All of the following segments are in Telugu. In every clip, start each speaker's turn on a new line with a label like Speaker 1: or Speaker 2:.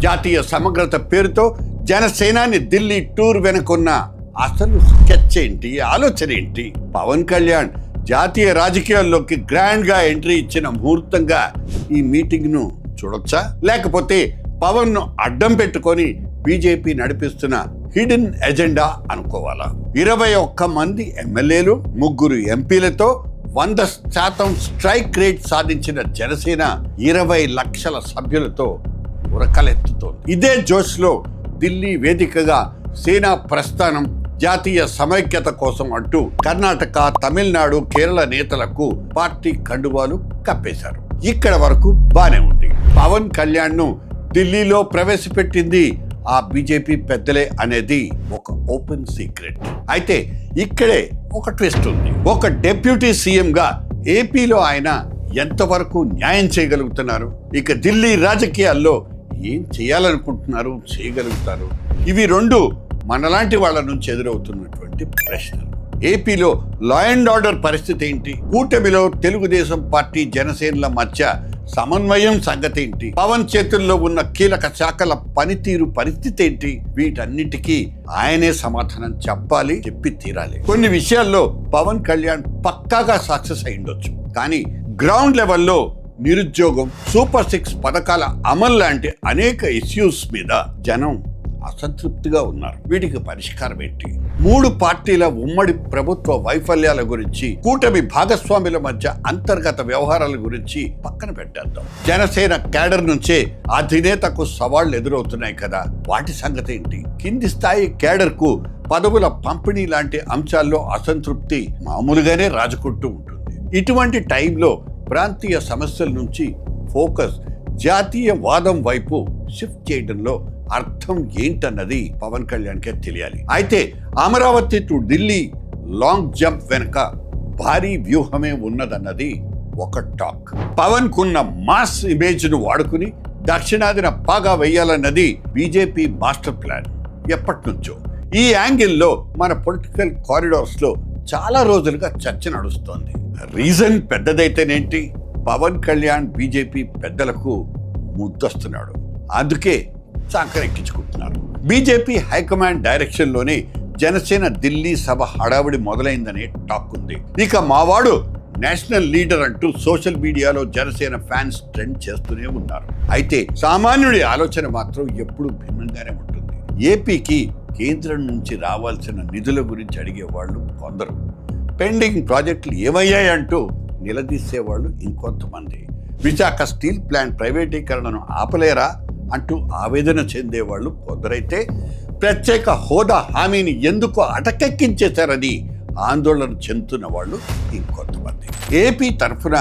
Speaker 1: జాతీయ సమగ్రత పేరుతో జనసేనాని ఢిల్లీ టూర్ వెనుకున్న అసలు స్కెచ్ ఏంటి, ఆలోచన ఏంటి? పవన్ కళ్యాణ్ జాతీయ రాజకీయాల్లోకి గ్రాండ్ గా ఎంట్రీ ఇచ్చిన ముహూర్తంగా ఈ మీటింగ్ ను చూడొచ్చా, లేకపోతే పవన్ ను అడ్డం పెట్టుకొని బీజేపీ నడిపిస్తున్న హిడెన్ ఎజెండా అనుకోవాలా? 21 మంది ఎమ్మెల్యేలు, 3 ఎంపీలతో 100% స్ట్రైక్ రేట్ సాధించిన జనసేన 20 లక్షల సభ్యులతో ఉరకలెత్తుతోంది. ఇదే జోష్లో ఢిల్లీ వేదికగా సేనా ప్రస్థానం జాతీయ సమైక్యత కోసం అంటూ కర్ణాటక, తమిళనాడు, కేరళ నేతలకు పార్టీ కండువాలు కప్పేశారు. ఇక్కడ వరకు బానే ఉంది. పవన్ కళ్యాణ్ ను ఢిల్లీలో ప్రవేశపెట్టింది ఆ బీజేపీ పెద్దలే అనేది ఒక ఓపెన్ సీక్రెట్. అయితే ఇక్కడే ఒక ట్విస్ట్ ఉంది. ఒక డిప్యూటీ సీఎం గా ఏపీలో ఆయన ఎంతవరకు న్యాయం చేయగలుగుతున్నారు, ఇక ఢిల్లీ రాజకీయాల్లో ఏం చేయాలనుకుంటున్నారు, చేయగలుగుతారు? ఇవి రెండు మనలాంటి వాళ్ళ నుంచి ఎదురవుతున్నటువంటి ప్రశ్నలు. ఏపీలో లా అండ్ ఆర్డర్ పరిస్థితి ఏంటి? కూటమిలో తెలుగుదేశం పార్టీ, జనసేనల మధ్య సమన్వయం సంగతి ఏంటి? పవన్ చేతుల్లో ఉన్న కీలక శాఖల పనితీరు పరిస్థితి ఏంటి? వీటన్నిటికీ ఆయనే సమాధానం చెప్పాలి, చెప్పి తీరాలి. కొన్ని విషయాల్లో పవన్ కళ్యాణ్ పక్కాగా సక్సెస్ అయి ఉండొచ్చు, కానీ గ్రౌండ్ లెవెల్లో నిరుద్యోగం, సూపర్ 6 పథకాల అమలు లాంటి అనేక ఇష్యూస్ మీద జనం అసంతృప్తిగా ఉన్నారు. వీటికి పరిష్కారం ఏంటి? 3 పార్టీల ఉమ్మడి ప్రభుత్వ వైఫల్యాల గురించి, కూటమి భాగస్వాముల మధ్య అంతర్గత వ్యవహారాల గురించి పక్కన పెట్టేద్దాం. జనసేన క్యాడర్ నుంచే అధినేతకు సవాళ్లు ఎదురవుతున్నాయి కదా, వాటి సంగతి ఏంటి? కింది స్థాయి క్యాడర్ కు పదవుల పంపిణీ లాంటి అంశాల్లో అసంతృప్తి మామూలుగానే రాజుకుంటూ ఉంటుంది. ఇటువంటి టైంలో ప్రాంతీయ సమస్యల నుంచి ఫోకస్ జాతీయ వాదం వైపు షిఫ్ట్ చేయడంలో అర్థం ఏంటన్నది పవన్ కళ్యాణ్కే తెలియాలి. అయితే Amaravati to Delhi long jump వెనుక భారీ వ్యూహమే ఉన్నదన్నది ఒక టాక్. పవన్ కున్న మాస్ ఇమేజ్ ను వాడుకుని దక్షిణాదిన పాగా వేయాలన్నది బీజేపీ మాస్టర్ ప్లాన్ ఎప్పటి నుంచో. ఈ యాంగిల్లో మన పొలిటికల్ కారిడార్స్ లో చాలా రోజులుగా చర్చ నడుస్తోంది. రీజన్ పెద్దదైతేనేంటి, పవన్ కళ్యాణ్ బీజేపీ పెద్దలకు ముద్దొస్తున్నాడు, అందుకే చాకరెక్కించుకుంటున్నారు. బీజేపీ హైకమాండ్ డైరెక్షన్ లోనే జనసేన ఢిల్లీ సభ హడావిడి మొదలైందనే టాక్ ఉంది. ఇక మావాడు నేషనల్ లీడర్ అంటూ సోషల్ మీడియాలో జనసేన ఫ్యాన్స్ ట్రెండ్ చేస్తూనే ఉన్నారు. అయితే సామాన్యుడి ఆలోచన మాత్రం ఎప్పుడూ భిన్నంగానే ఉంటుంది. ఏపీకి కేంద్రం నుంచి రావాల్సిన నిధుల గురించి అడిగేవాళ్ళు కొందరు, పెండింగ్ ప్రాజెక్టులు ఏమయ్యాయంటూ నిలదీసేవాళ్ళు ఇంకొంతమంది, విశాఖ స్టీల్ ప్లాంట్ ప్రైవేటీకరణను ఆపలేరా అంటూ ఆవేదన చెందేవాళ్ళు కొందరైతే, ప్రత్యేక హోదా హామీని ఎందుకు అటకెక్కించేశారని ఆందోళన చెందుతున్న వాళ్ళు ఇంకొంతమంది. ఏపీ తరఫున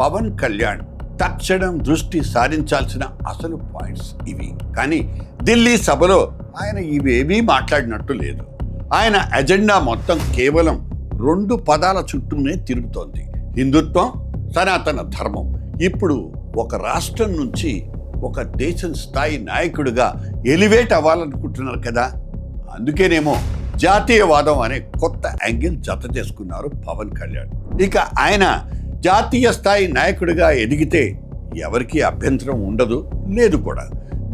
Speaker 1: పవన్ కళ్యాణ్ తక్షణం దృష్టి సారించాల్సిన అసలు పాయింట్స్ ఇవి. కానీ ఢిల్లీ సభలో ఆయన ఇవేమీ మాట్లాడినట్టు లేదు. ఆయన ఎజెండా మొత్తం కేవలం 2 పదాల చుట్టూనే తిరుగుతోంది: హిందుత్వం, సనాతన ధర్మం. ఇప్పుడు ఒక రాష్ట్రం నుంచి ఒక దేశం స్థాయి నాయకుడిగా ఎలివేట్ అవ్వాలనుకుంటున్నారు కదా, అందుకేనేమో జాతీయవాదం అనే కొత్త యాంగిల్ జత చేసుకున్నారు పవన్ కళ్యాణ్. ఇక ఆయన జాతీయ స్థాయి నాయకుడిగా ఎదిగితే ఎవరికి అభ్యంతరం ఉండదు, లేదు కూడా.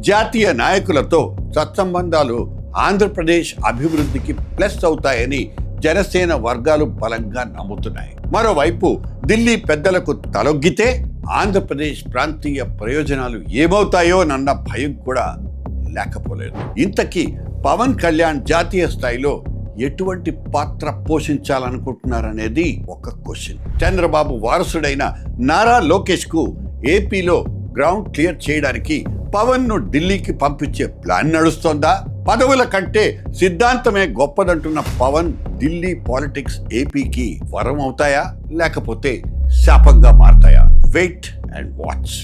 Speaker 1: జాతీయ నాయకులతో సత్సంబంధాలు ఆంధ్రప్రదేశ్ అభివృద్ధికి ప్లస్ అవుతాయని జనసేన వర్గాలు బలంగా నమ్ముతున్నాయి. మరోవైపు ఢిల్లీ పెద్దలకు తలొగ్గితే ఆంధ్రప్రదేశ్ ప్రాంతీయ ప్రయోజనాలు ఏమవుతాయోనన్న భయం కూడా లేకపోలేదు. ఇంతకీ పవన్ కళ్యాణ్ జాతీయ స్థాయిలో ఎటువంటి పాత్ర పోషించాలనుకుంటున్నారనేది ఒక క్వశ్చన్. చంద్రబాబు వారసుడైన నారా లోకేష్ కు ఏపీలో గ్రౌండ్ క్లియర్ చేయడానికి పవన్ ను ఢిల్లీకి పంపించే ప్లాన్ నడుస్తోందా? పదవుల కంటే సిద్ధాంతమే గొప్పదంటున్న పవన్ ఢిల్లీ పాలిటిక్స్ ఏపీకి వరం అవుతాయా, లేకపోతే శాపంగా మారతాయా? Wait and watch.